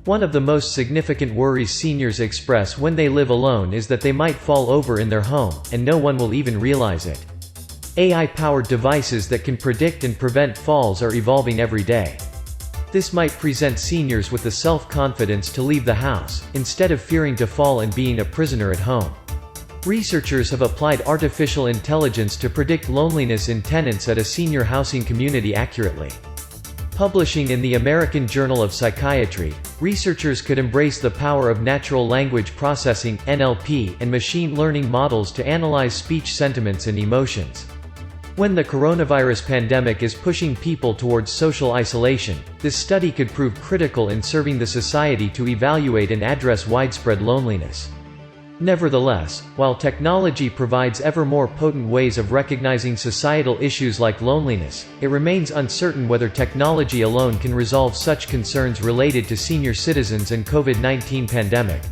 One of the most significant worries seniors express when they live alone is that they might fall over in their home, and no one will even realize it. AI-powered devices that can predict and prevent falls are evolving every day. This might present seniors with the self-confidence to leave the house, instead of fearing to fall and being a prisoner at home. Researchers have applied artificial intelligence to predict loneliness in tenants at a senior housing community accurately. Publishing in the American Journal of Psychiatry, researchers could embrace the power of natural language processing (NLP) and machine learning models to analyze speech sentiments and emotions. When the coronavirus pandemic is pushing people towards social isolation, this study could prove critical in serving the society to evaluate and address widespread loneliness. Nevertheless, while technology provides ever more potent ways of recognizing societal issues like loneliness, it remains uncertain whether technology alone can resolve such concerns related to senior citizens and COVID-19 pandemic.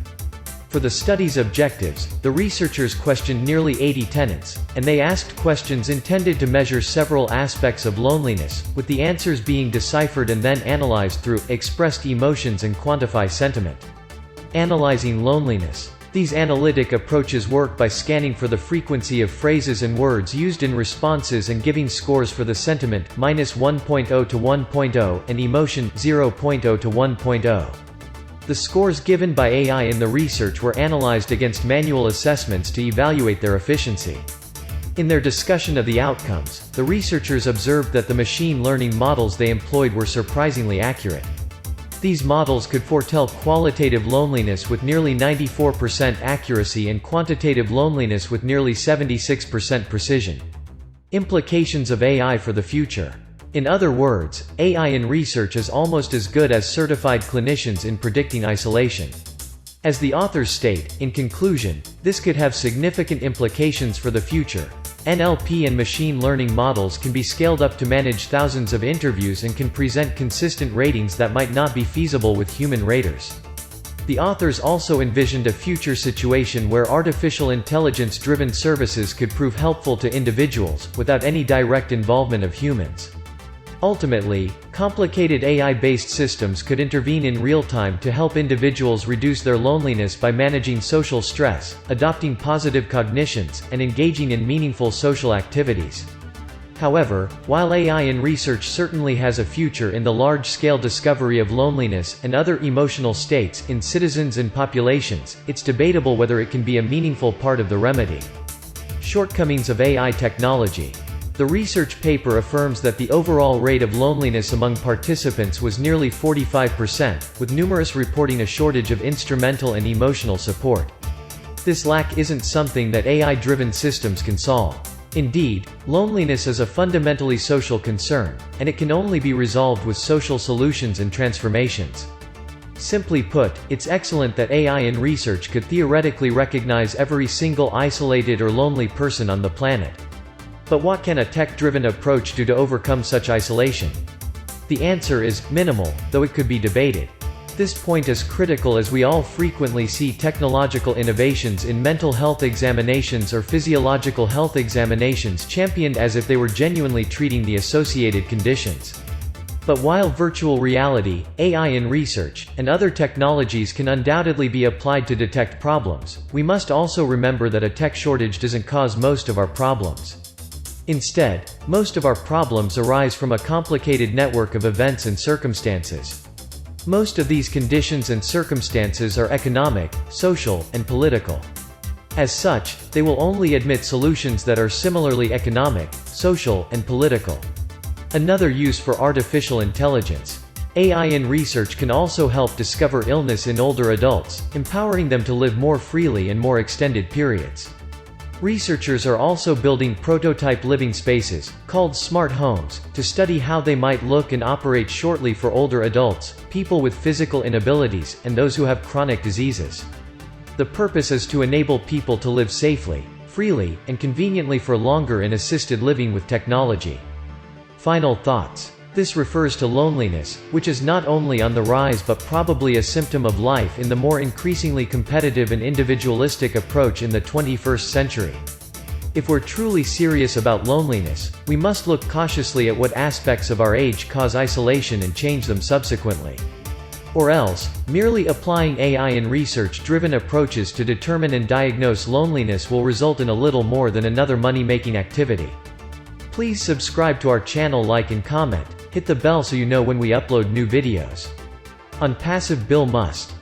For the study's objectives, the researchers questioned nearly 80 tenants, and they asked questions intended to measure several aspects of loneliness, with the answers being deciphered and then analyzed through expressed emotions and quantify sentiment. Analyzing loneliness. These analytic approaches work by scanning for the frequency of phrases and words used in responses and giving scores for the sentiment -1.0 to 1.0 and emotion 0.0 to 1.0. The scores given by AI in the research were analyzed against manual assessments to evaluate their efficiency. In their discussion of the outcomes, the researchers observed that the machine learning models they employed were surprisingly accurate. These models could foretell qualitative loneliness with nearly 94% accuracy and quantitative loneliness with nearly 76% precision. Implications of AI for the future. In other words, AI in research is almost as good as certified clinicians in predicting isolation. As the authors state, in conclusion, this could have significant implications for the future. NLP and machine learning models can be scaled up to manage thousands of interviews and can present consistent ratings that might not be feasible with human raters. The authors also envisioned a future situation where artificial intelligence-driven services could prove helpful to individuals, without any direct involvement of humans. Ultimately, complicated AI-based systems could intervene in real time to help individuals reduce their loneliness by managing social stress, adopting positive cognitions, and engaging in meaningful social activities. However, while AI in research certainly has a future in the large-scale discovery of loneliness and other emotional states in citizens and populations, it's debatable whether it can be a meaningful part of the remedy. Shortcomings of AI technology. The research paper affirms that the overall rate of loneliness among participants was nearly 45%, with numerous reporting a shortage of instrumental and emotional support. This lack isn't something that AI-driven systems can solve. Indeed, loneliness is a fundamentally social concern, and it can only be resolved with social solutions and transformations. Simply put, it's excellent that AI in research could theoretically recognize every single isolated or lonely person on the planet. But what can a tech-driven approach do to overcome such isolation? The answer is minimal, though it could be debated. This point is critical as we all frequently see technological innovations in mental health examinations or physiological health examinations championed as if they were genuinely treating the associated conditions. But while virtual reality, AI in research, and other technologies can undoubtedly be applied to detect problems, we must also remember that a tech shortage doesn't cause most of our problems. Instead, most of our problems arise from a complicated network of events and circumstances. Most of these conditions and circumstances are economic, social, and political. As such, they will only admit solutions that are similarly economic, social, and political. Another use for artificial intelligence. AI in research can also help discover illness in older adults, empowering them to live more freely and more extended periods. Researchers are also building prototype living spaces, called smart homes, to study how they might look and operate shortly for older adults, people with physical inabilities, and those who have chronic diseases. The purpose is to enable people to live safely, freely, and conveniently for longer in assisted living with technology. Final thoughts. This refers to loneliness, which is not only on the rise but probably a symptom of life in the more increasingly competitive and individualistic approach in the 21st century. If we're truly serious about loneliness, we must look cautiously at what aspects of our age cause isolation and change them subsequently. Or else, merely applying AI and research-driven approaches to determine and diagnose loneliness will result in a little more than another money-making activity. Please subscribe to our channel, like and comment. Hit the bell so you know when we upload new videos. Onpassive Bill Must.